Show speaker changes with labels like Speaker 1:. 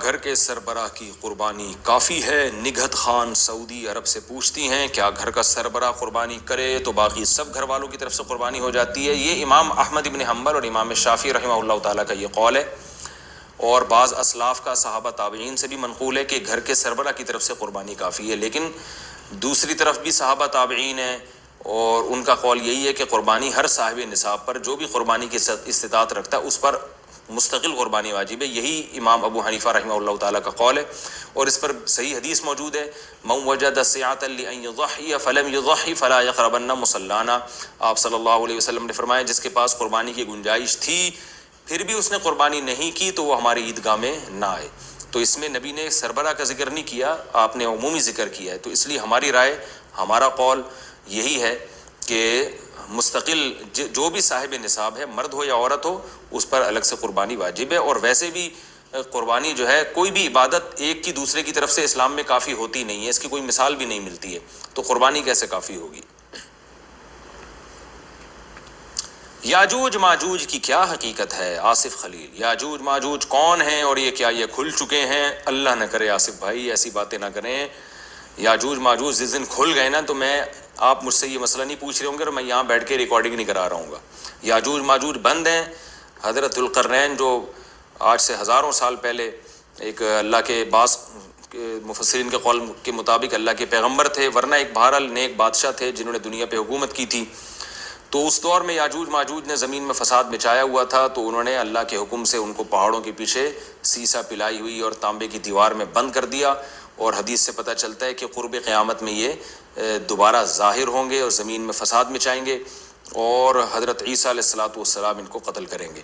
Speaker 1: گھر کے سربراہ کی قربانی کافی ہے؟ نگہت خان سعودی عرب سے پوچھتی ہیں کیا گھر کا سربراہ قربانی کرے تو باقی سب گھر والوں کی طرف سے قربانی ہو جاتی ہے؟ یہ امام احمد ابن حنبل اور امام شافعی رحمہ اللہ تعالیٰ کا یہ قول ہے، اور بعض اسلاف کا صحابہ تابعین سے بھی منقول ہے کہ گھر کے سربراہ کی طرف سے قربانی کافی ہے، لیکن دوسری طرف بھی صحابہ تابعین ہیں اور ان کا قول یہی ہے کہ قربانی ہر صاحب نصاب پر، جو بھی قربانی کی استطاعت رکھتا ہے اس پر مستقل قربانی واجب ہے۔ یہی امام ابو حنیفہ رحمہ اللہ تعالیٰ کا قول ہے، اور اس پر صحیح حدیث موجود ہے، من وجد سعة لأن يضحي فلم يضحي فلا يقربن مصلانا۔ آپ صلی اللہ علیہ وسلم نے فرمایا جس کے پاس قربانی کی گنجائش تھی پھر بھی اس نے قربانی نہیں کی تو وہ ہماری عیدگاہ میں نہ آئے۔ تو اس میں نبی نے سربراہ کا ذکر نہیں کیا، آپ نے عمومی ذکر کیا ہے، تو اس لیے ہماری رائے، ہمارا قول یہی ہے کہ مستقل جو بھی صاحب نصاب ہے، مرد ہو یا عورت ہو، اس پر الگ سے قربانی واجب ہے۔ اور ویسے بھی قربانی جو ہے، کوئی بھی عبادت ایک کی دوسرے کی طرف سے اسلام میں کافی ہوتی نہیں ہے، اس کی کوئی مثال بھی نہیں ملتی ہے، تو قربانی کیسے کافی ہوگی؟ یاجوج ماجوج کی کیا حقیقت ہے؟ آصف خلیل، یاجوج ماجوج کون ہیں اور یہ کھل چکے ہیں؟ اللہ نہ کرے آصف بھائی ایسی باتیں نہ کریں۔ یاجوج ماجوج جس دن کھل گئے نا، تو آپ مجھ سے یہ مسئلہ نہیں پوچھ رہے ہوں گے اور میں یہاں بیٹھ کے ریکارڈنگ نہیں کرا رہا ہوں گا۔ یاجوج ماجوج بند ہیں۔ حضرت القرنین جو آج سے ہزاروں سال پہلے ایک اللہ کے بعض مفسرین کے قول کے مطابق اللہ کے پیغمبر تھے، ورنہ ایک بہرحال نیک بادشاہ تھے جنہوں نے دنیا پہ حکومت کی تھی، تو اس دور میں یاجوج ماجوج نے زمین میں فساد مچایا ہوا تھا، تو انہوں نے اللہ کے حکم سے ان کو پہاڑوں کے پیچھے سیسا پلائی ہوئی اور تانبے کی دیوار میں بند کر دیا، اور حدیث سے پتہ چلتا ہے کہ قرب قیامت میں یہ دوبارہ ظاہر ہوں گے اور زمین میں فساد مچائیں گے، اور حضرت عیسیٰ علیہ الصلوۃ والسلام ان کو قتل کریں گے۔